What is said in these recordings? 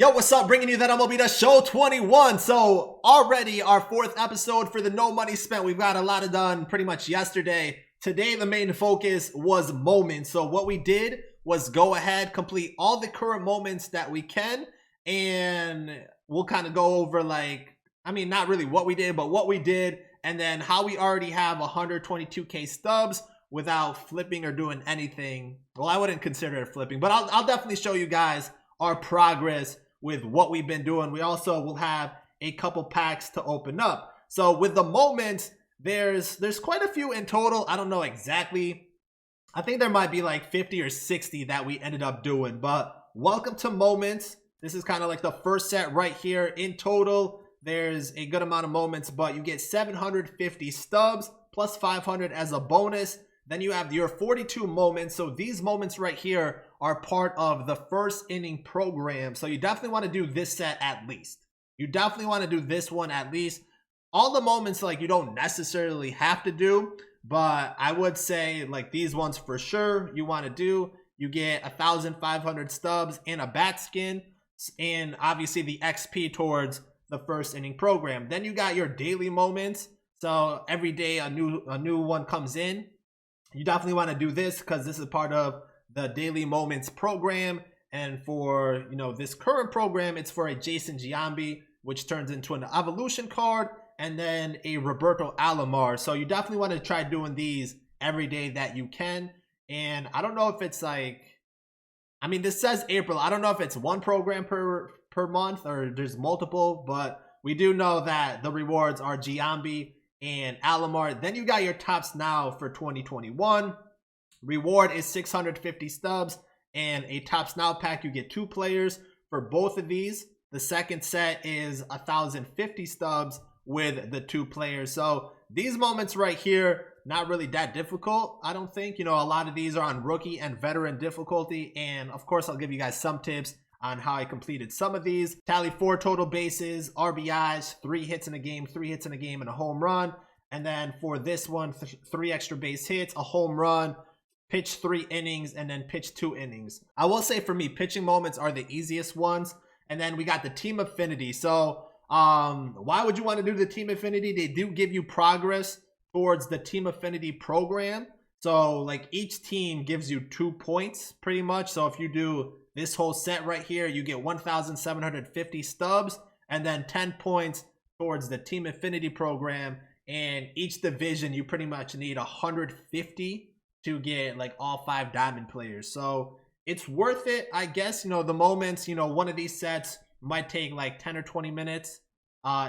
Yo, what's up? Bringing you that MLB The Show 21. So already our fourth episode for the No Money Spent. We've got a lot of done pretty much yesterday. Today, the main focus was moments. So what we did was go ahead, complete all the current moments that we can. And we'll kind of go over not really what we did, but what we did. And then how we already have 122K stubs without flipping or doing anything. Well, I wouldn't consider it flipping, but I'll definitely show you guys our progress with what we've been doing. We also will have a couple packs to open up. So with the moments, there's quite a few in total. I don't know exactly. I think there might be like 50 or 60 that we ended up doing, but welcome to moments. This is kind of like the first set right here. In total, there's a good amount of moments, but you get 750 stubs plus 500 as a bonus. Then you have your 42 moments. So these moments right here are part of the first inning program. So you definitely want to do this set at least. You definitely want to do this one at least. All the moments you don't necessarily have to do, but I would say these ones for sure you want to do. You get 1,500 stubs and a bat skin, and obviously the XP towards the first inning program. Then you got your daily moments. So every day a new one comes in. You definitely want to do this because this is part of the daily moments program. And for this current program, it's for a Jason Giambi, which turns into an evolution card, and then a Roberto Alomar. So you definitely want to try doing these every day that you can. And I don't know if it's this says April. I don't know if it's one program per month or there's multiple, but we do know that the rewards are Giambi and Alomar. Then you got your tops now for 2021. Reward is 650 stubs and a tops now pack. You get 2 players for both of these. The second set is 1,050 stubs with the 2 players. So these moments right here, not really that difficult, I don't think. A lot of these are on rookie and veteran difficulty. And of course, I'll give you guys some tips on how I completed some of these. Tally 4 total bases, RBIs, 3 hits in a game, 3 hits in a game, and a home run. And then for this one, 3 extra base hits, a home run, pitch 3 innings, and then pitch 2 innings. I will say for me, pitching moments are the easiest ones. And then we got the team affinity. So why would you want to do the team affinity? They do give you progress towards the team affinity program. So each team gives you 2 points pretty much. So if you do this whole set right here, you get 1,750 stubs and then 10 points towards the team affinity program. And each division, you pretty much need 150 to get all 5 diamond players. So it's worth it, I guess. The moments, one of these sets might take 10 or 20 minutes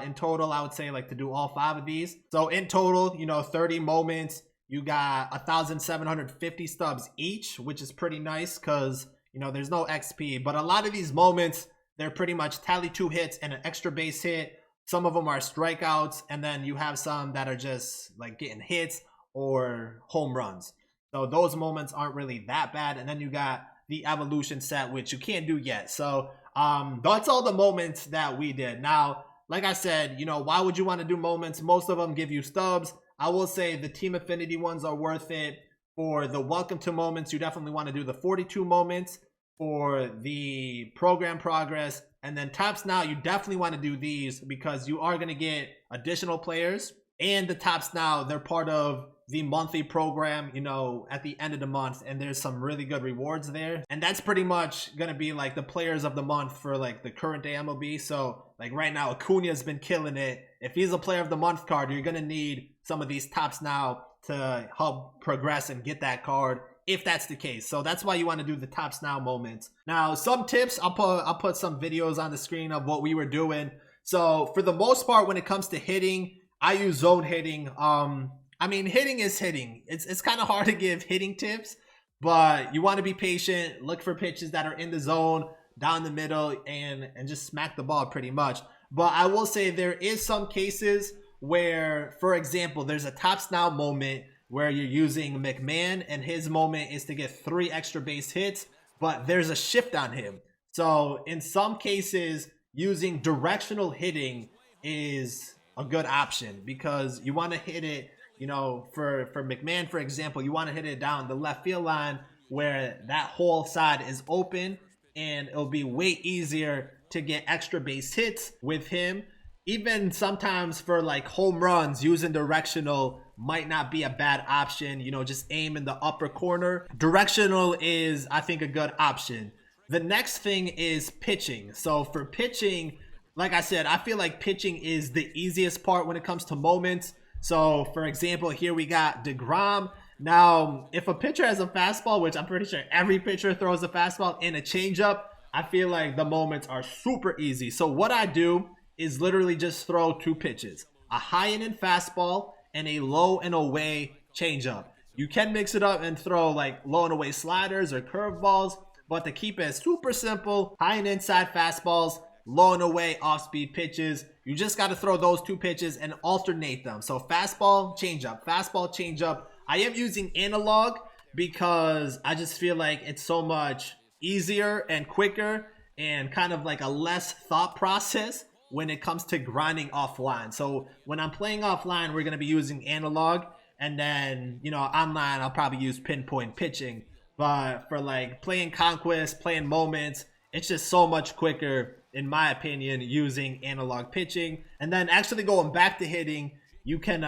in total, I would say, to do all 5 of these. So in total, 30 moments, you got 1,750 stubs each, which is pretty nice because there's no XP. But a lot of these moments, they're pretty much tally 2 hits and an extra base hit. Some of them are strikeouts, and then you have some that are just getting hits or home runs. So those moments aren't really that bad. And then you got the evolution set, which you can't do yet. So that's all the moments that we did. Now, like I said, why would you want to do moments? Most of them give you stubs. I will say the team affinity ones are worth it. For the welcome to moments, you definitely want to do the 42 moments. For the program progress, and then tops now, you definitely want to do these because you are going to get additional players. And the tops now, they're part of the monthly program, at the end of the month, and there's some really good rewards there. And that's pretty much going to be the players of the month for the current day MLB. So right now, Acuna's been killing it. If he's a player of the month card, you're going to need some of these tops now to help progress and get that card, if that's the case. So that's why you want to do the tops now moments. Now, some tips, I'll put some videos on the screen of what we were doing. So for the most part, when it comes to hitting, I use zone hitting. Hitting is hitting. It's kind of hard to give hitting tips, but you want to be patient, look for pitches that are in the zone, down the middle, and just smack the ball pretty much. But I will say there is some cases where, for example, there's a tops now moment where you're using McMahon, and his moment is to get 3 extra base hits, but there's a shift on him. So in some cases, using directional hitting is a good option because you want to hit it, for McMahon, for example, you want to hit it down the left field line where that whole side is open, and it'll be way easier to get extra base hits with him. Even sometimes for like home runs, using directional might not be a bad option. You know, just aim in the upper corner. Directional is, I think, a good option. The next thing is pitching. So for pitching, like I said, I feel like pitching is the easiest part when it comes to moments. So for example, here we got DeGrom. Now, if a pitcher has a fastball, which I'm pretty sure every pitcher throws a fastball and a changeup, I feel like the moments are super easy. So what I do is literally just throw 2 pitches, a high and in fastball and a low and away changeup. You can mix it up and throw like low and away sliders or curveballs, but to keep it super simple, high and inside fastballs, low and away off-speed pitches. You just got to throw those 2 pitches and alternate them. So fastball, changeup, fastball, changeup. I am using analog because I just feel like it's so much easier and quicker and kind of like a less thought process when it comes to grinding offline. So when I'm playing offline, we're going to be using analog, and then, you know, online I'll probably use pinpoint pitching. But for like playing conquest, playing moments, it's just so much quicker, in my opinion, using analog pitching. And then actually going back to hitting, you can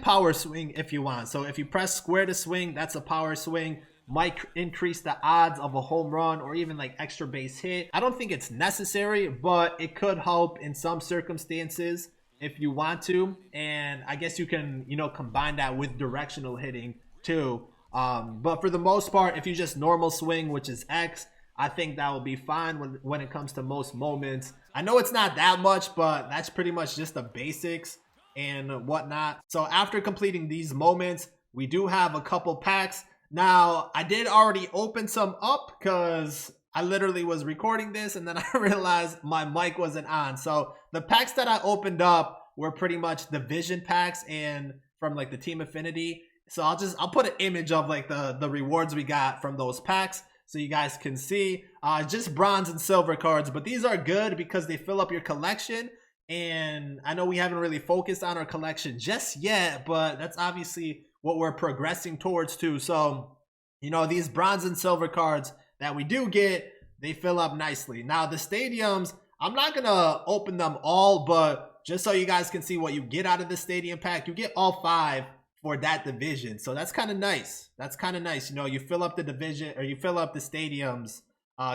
power swing if you want. So if you press square to swing, that's a power swing. Might increase the odds of a home run or even like extra base hit. I don't think it's necessary, but it could help in some circumstances if you want to. And I guess you can, you know, combine that with directional hitting too. But for the most part, if you just normal swing, which is X, I think that will be fine when it comes to most moments. I know it's not that much, but that's pretty much just the basics and whatnot. So after completing these moments, we do have a couple packs. Now, I did already open some up because I literally was recording this and then I realized my mic wasn't on. So the packs that I opened up were pretty much the Vision packs and from like the Team Affinity. So I'll put an image of like the rewards we got from those packs so you guys can see. Just bronze and silver cards, but these are good because they fill up your collection. And I know we haven't really focused on our collection just yet, but that's obviously what we're progressing towards too. So, you know, these bronze and silver cards that we do get, they fill up nicely. Now the stadiums, I'm not gonna open them all, but just so you guys can see what you get out of the stadium pack, you get all 5 for that division. So that's kind of nice. That's kind of nice. You know, you fill up the division, or you fill up the stadiums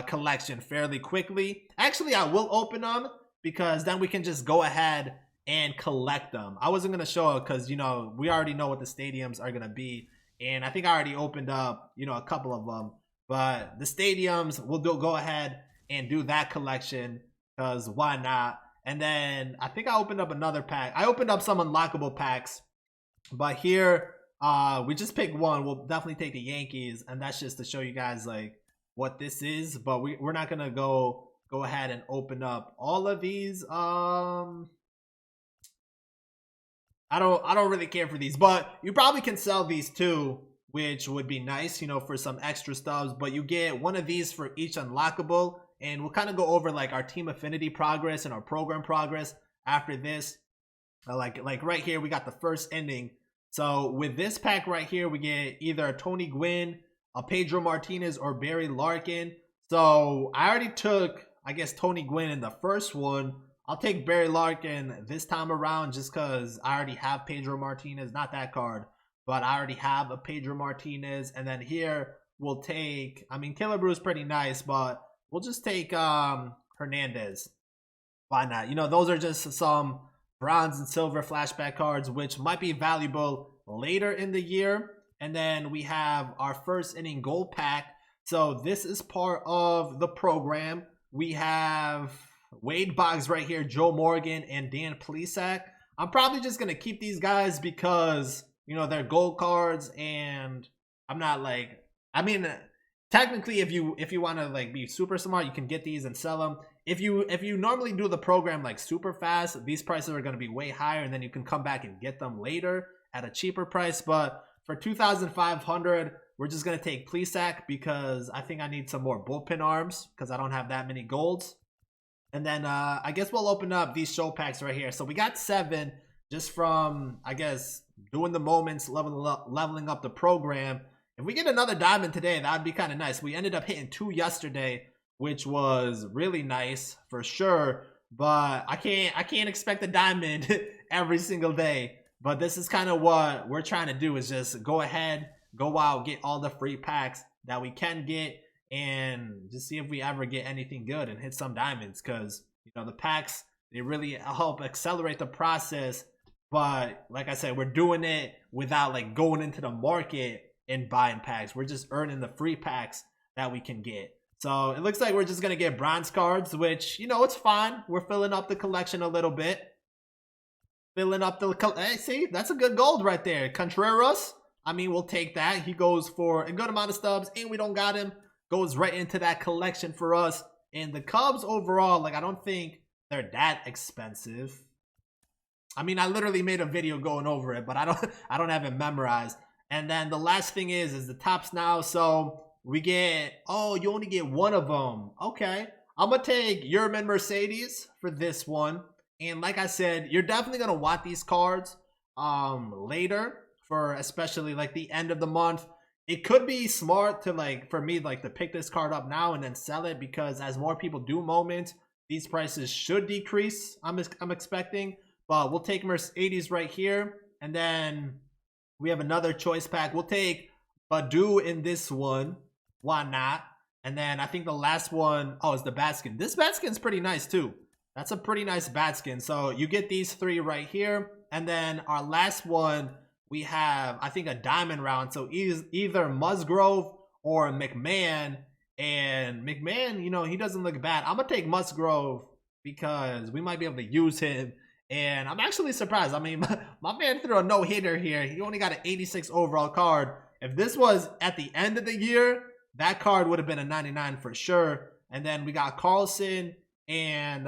collection fairly quickly. Actually, I will open them because then we can just go ahead and collect them. I wasn't going to show it because, you know, we already know what the stadiums are going to be. And I think I already opened up, you know, a couple of them. But the stadiums, we'll go ahead and do that collection because why not? And then I think I opened up another pack. I opened up some unlockable packs. But here, we just picked one. We'll definitely take the Yankees. And that's just to show you guys, like, what this is. But we're not going to go ahead and open up all of these. I don't really care for these, but you probably can sell these too, which would be nice, you know, for some extra stubs. But you get one of these for each unlockable, and we'll kind of go over like our Team Affinity progress and our program progress after this. Like right here, we got the first ending. So with this pack right here, we get either a Tony Gwynn, a Pedro Martinez, or Barry Larkin. So I already took, I guess, Tony Gwynn in the first one. I'll take Barry Larkin this time around just because I already have Pedro Martinez. Not that card, but I already have a Pedro Martinez. And then here we'll take, I mean, Killebrew is pretty nice, but we'll just take Hernandez. Why not? You know, those are just some bronze and silver flashback cards, which might be valuable later in the year. And then we have our first inning gold pack. So this is part of the program. We have Wade Boggs right here, Joe Morgan, and Dan Plesac. I'm probably just going to keep these guys because, you know, they're gold cards, and I'm not like, I mean, technically if you want to like be super smart, you can get these and sell them. If you normally do the program like super fast, these prices are going to be way higher, and then you can come back and get them later at a cheaper price. But for 2,500, we're just going to take Plesac because I think I need some more bullpen arms because I don't have that many golds. And then I guess we'll open up these show packs right here. So we got 7 just from, I guess, doing the moments, leveling up the program. If we get another diamond today, that would be kind of nice. We ended up hitting 2 yesterday. which was really nice for sure. But I can't expect a diamond every single day. But this is kind of what we're trying to do, is just go ahead, go out, get all the free packs that we can get, and just see if we ever get anything good and hit some diamonds. Because, you know, the packs, they really help accelerate the process. But like I said, we're doing it without like going into the market and buying packs. We're just earning the free packs that we can get. So it looks like we're just going to get bronze cards, which, you know, it's fine. We're filling up the collection a little bit. Filling up the... Hey, see? That's a good gold right there. Contreras, I mean, we'll take that. He goes for a good amount of stubs, and we don't got him. Goes right into that collection for us. And the Cubs overall, like, I don't think they're that expensive. I mean, I literally made a video going over it, but I don't have it memorized. And then the last thing is the tops now. So we get, oh, you only get one of them. Okay. I'm going to take Yerman Mercedes for this one. And like I said, you're definitely going to want these cards later, for especially like the end of the month. It could be smart to, like, for me, like, to pick this card up now and then sell it, because as more people do moments, these prices should decrease, I'm expecting. But we'll take Mercedes right here. And then we have another choice pack. We'll take Badu in this one. Why not? And then I think the last one, oh, is the bat skin. This bat skin's pretty nice too. That's a pretty nice bat skin. So you get these three right here. And then our last one, we have, I think, a diamond round. So either Musgrove or McMahon. And McMahon, you know, he doesn't look bad. I'm going to take Musgrove because we might be able to use him. And I'm actually surprised. I mean, my man threw a no-hitter here. He only got an 86 overall card. If this was at the end of the year, that card would have been a 99 for sure. And then we got Carlson and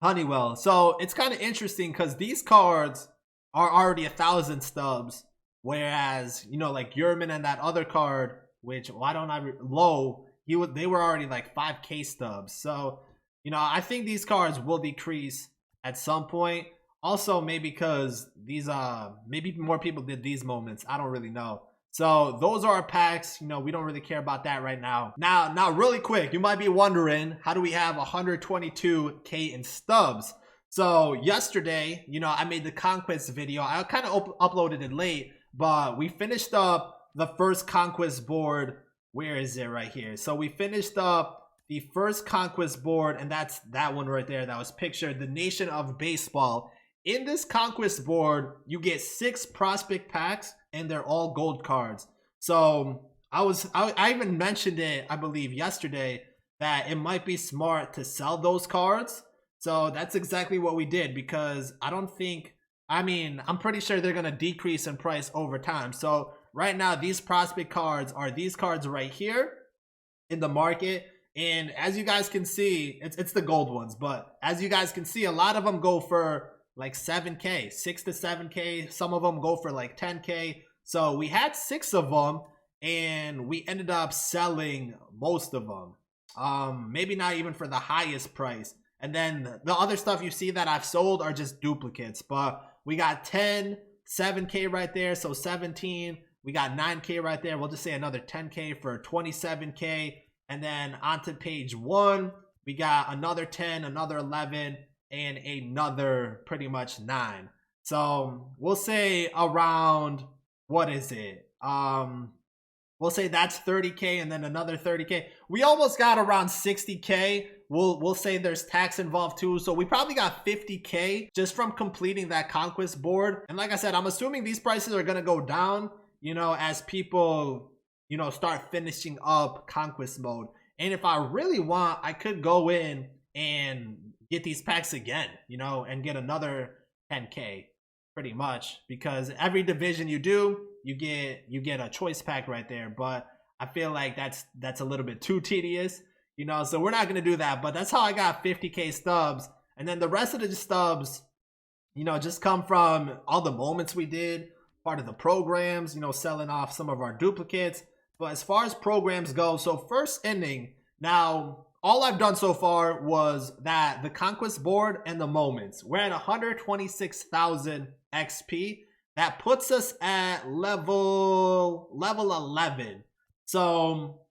Honeywell. So it's kind of interesting because these cards are already 1,000 stubs. Whereas, you know, like Yerman and that other card, which, why don't I, low, they were already like 5K stubs. So, you know, I think these cards will decrease at some point. Also, maybe because these maybe more people did these moments. I don't really know. So those are our packs. You know, we don't really care about that right now. Now really quick, you might be wondering, how do we have 122K in stubs? So yesterday, you know, I made the Conquest video. I kind of uploaded it late, but we finished up the first Conquest board. Where is it? Right here. So we finished up the first Conquest board, and that's that one right there that was pictured, the Nation of Baseball. In this Conquest board, you get 6 prospect packs, and they're all gold cards. So I even mentioned it, I believe, yesterday, that it might be smart to sell those cards. So that's exactly what we did, because I'm pretty sure they're going to decrease in price over time. So right now, these prospect cards are these cards right here in the market. And as you guys can see, it's the gold ones. But as you guys can see, a lot of them go for like 7K, 6 to 7K. Some of them go for like 10K. So we had 6 of them, and we ended up selling most of them. Maybe not even for the highest price. And then the other stuff you see that I've sold are just duplicates. But we got 10, 7K right there. So 17. We got 9K right there. We'll just say another 10K for 27K. And then onto page 1, we got another 10, another 11, and another pretty much 9. So we'll say around, what is it? We'll say that's 30K and then another 30K. We almost got around 60K. We'll say there's tax involved too. So we probably got 50K just from completing that Conquest board. And like I said, I'm assuming these prices are going to go down, you know, as people, you know, start finishing up Conquest mode. And if I really want, I could go in and get these packs again, you know, and get another 10K pretty much, because every division you do, you get a choice pack right there. But I feel like that's a little bit too tedious, you know, so we're not going to do that. But that's how I got 50K stubs. And then the rest of the stubs, you know, just come from all the moments we did, part of the programs, you know, selling off some of our duplicates. But as far as programs go, so first inning, now all I've done so far was that the Conquest board and the moments. We're at 126,000 XP. That puts us at level 11. So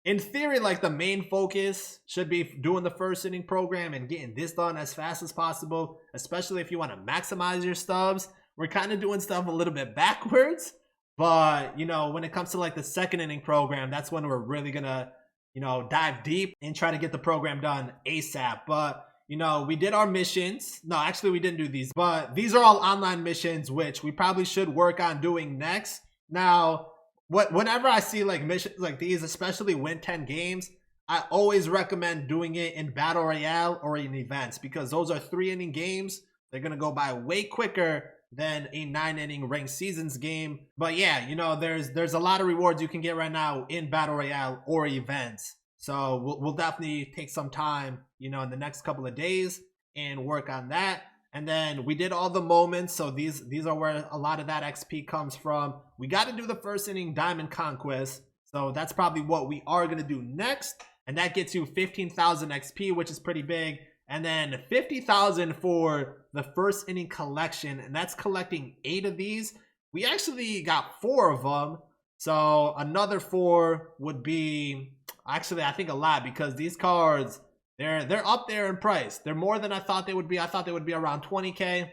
in theory, like the main focus should be doing the first inning program and getting this done as fast as possible, especially if you want to maximize your stubs. We're kind of doing stuff a little bit backwards, but you know, when it comes to like the second inning program, that's when we're really gonna, you know, dive deep and try to get the program done ASAP. But you know, we did our missions. No, actually we didn't do these, but these are all online missions, which we probably should work on doing next. Now, whenever I see like missions like these, especially win 10 games, I always recommend doing it in Battle Royale or in events, because those are 3-inning games. They're going to go by way quicker than a 9-inning ranked seasons game. But yeah, you know, there's a lot of rewards you can get right now in Battle Royale or events. So we'll definitely take some time, you know, in the next couple of days and work on that. And then we did all the moments. So these are where a lot of that XP comes from. We got to do the first inning Diamond Conquest. So that's probably what we are going to do next. And that gets you 15,000 XP, which is pretty big. And then 50,000 for the first inning collection. And that's collecting 8 of these. We actually got 4 of them. So another 4 would be, actually I think a lot, because these cards, they're up there in price. They're more than I thought they would be. I thought they would be around 20K.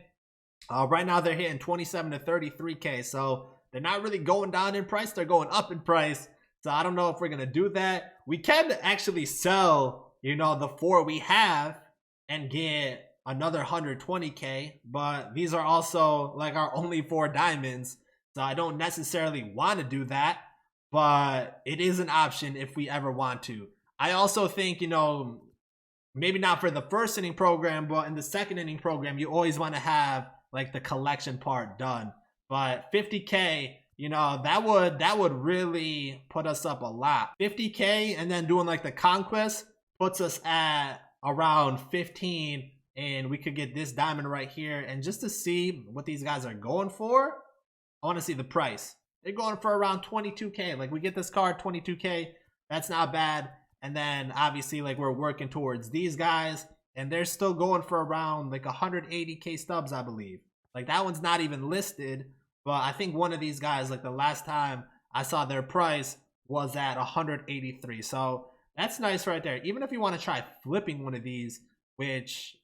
Right now they're hitting 27 to 33K. So they're not really going down in price. They're going up in price. So I don't know if we're going to do that. We can actually sell, you know, the 4 we have and get another 120K. But these are also like our only 4 diamonds. So I don't necessarily want to do that. But it is an option if we ever want to. I also think, you know, maybe not for the first inning program, but in the second inning program, you always want to have like the collection part done. But 50K, you know, that would really put us up a lot. 50K and then doing like the conquest puts us at around 15, and we could get this diamond right here. And just to see what these guys are going for, I want to see the price. They're going for around 22K. Like we get this card 22K. That's not bad. And then obviously like we're working towards these guys, and they're still going for around like 180K stubs, I believe. Like that one's not even listed, but I think one of these guys, like the last time I saw their price was at 183. So that's nice right there. Even if you want to try flipping one of these, which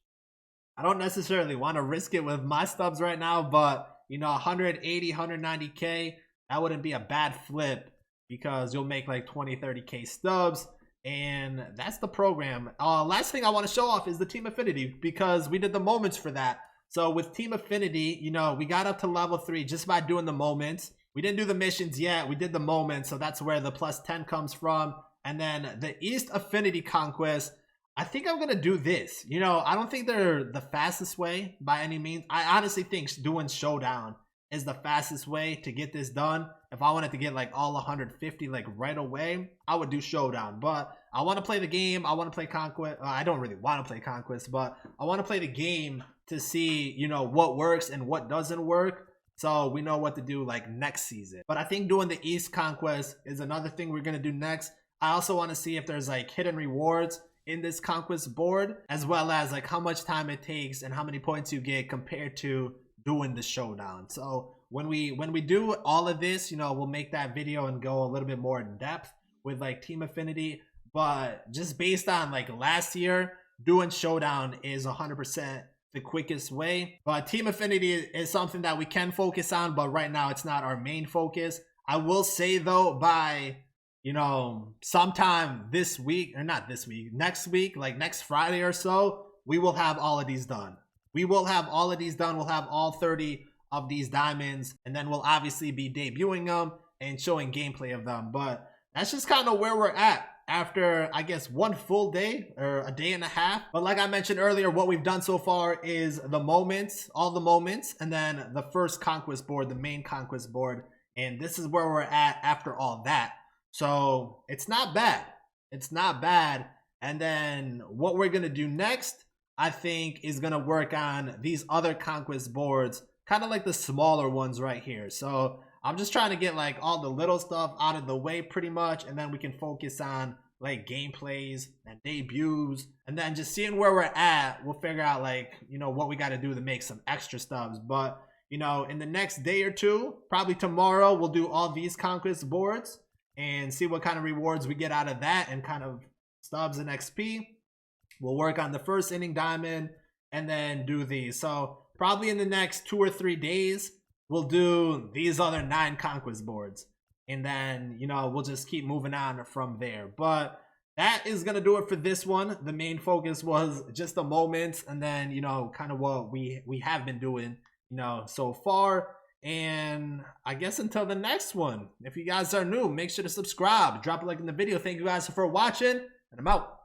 I don't necessarily want to risk it with my stubs right now, but you know, 180, 190K, that wouldn't be a bad flip, because you'll make like 20, 30K stubs. And that's the program. Last thing I want to show off is the Team Affinity, because we did the moments for that. So with Team Affinity, you know, we got up to level 3 just by doing the moments. We didn't do the missions yet. We did the moments. So that's where the plus 10 comes from. And then the East Affinity Conquest, I think I'm going to do this. You know, I don't think they're the fastest way by any means. I honestly think doing Showdown is the fastest way to get this done. If I wanted to get like all 150 like right away, I would do Showdown. But I want to play the game. I want to play Conquest. I don't really want to play Conquest, but I want to play the game to see, you know, what works and what doesn't work, so we know what to do like next season. But I think doing the East Conquest is another thing we're going to do next. I also want to see if there's like hidden rewards in this Conquest board, as well as like how much time it takes and how many points you get compared to doing the Showdown. So when we do all of this, you know, we'll make that video and go a little bit more in depth with like Team Affinity. But just based on like last year, doing Showdown is 100% the quickest way. But Team Affinity is something that we can focus on, but right now it's not our main focus. I will say though, by, you know, sometime this week, or not this week, next week, like next Friday or so, we will have all of these done. We will have all of these done. We'll have all 30 of these diamonds, and then we'll obviously be debuting them and showing gameplay of them. But that's just kind of where we're at after, I guess, one full day or a day and a half. But like I mentioned earlier, what we've done so far is the moments, all the moments, and then the first conquest board, the main conquest board. And this is where we're at after all that. So it's not bad. It's not bad. And then what we're going to do next, I think, is going to work on these other conquest boards, kind of like the smaller ones right here. So I'm just trying to get like all the little stuff out of the way pretty much, and then we can focus on like gameplays and debuts, and then just seeing where we're at, we'll figure out like, you know, what we got to do to make some extra stubs. But, you know, in the next day or two, probably tomorrow, we'll do all these conquest boards, and see what kind of rewards we get out of that and kind of stubs and XP. We'll work on the first inning diamond and then do these. So probably in the next 2 or 3 days, we'll do these other 9 conquest boards. And then, you know, we'll just keep moving on from there. But that is going to do it for this one. The main focus was just the moments and then, you know, kind of what we have been doing, you know, so far. And I guess until the next one, if you guys are new, make sure to subscribe, drop a like in the video. Thank you guys for watching, and I'm out.